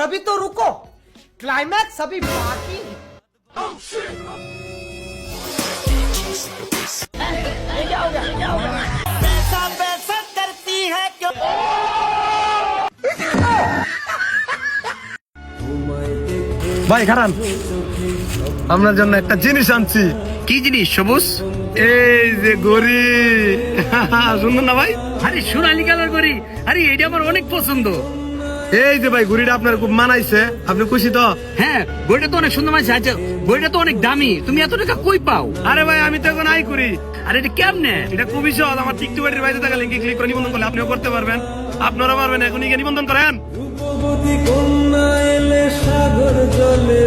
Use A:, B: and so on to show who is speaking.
A: अभी तो रुको, क्लाइमैक्स अभी बाकी है। पैसा पैसा करती है क्यों?
B: ভাই খারান, আপনার জন্য একটা জিনিস আনছি।
C: কি জিনিস সবুজ?
B: এই যে গড়ি, সুন্দর না ভাই?
C: আরে সোনালী কালার করি, আরে এটা আমার অনেক পছন্দ।
B: এই যে ভাই ঘড়িটা আপনার খুব মানাইছে, আপনি খুশি তো?
C: হ্যাঁ, বইটা তো অনেক সুন্দর মানছে। আচ্ছা, বইটা তো অনেক দামি, তুমি এত টাকা কই পাও?
B: আরে ভাই আমি তো এখন আই করি।
C: আরে এটা কেমনে?
B: এটা খুবই সহজ, আমার টিকটক এর বাইরে থাকা লিঙ্কে ক্লিক করে নিবন্ধন করলে আপনিও করতে পারবেন। আপনারা পারবেন, এখনই গিয়ে নিবন্ধন করেন।
D: রূপবতী কন্যা এলে সাগর জলে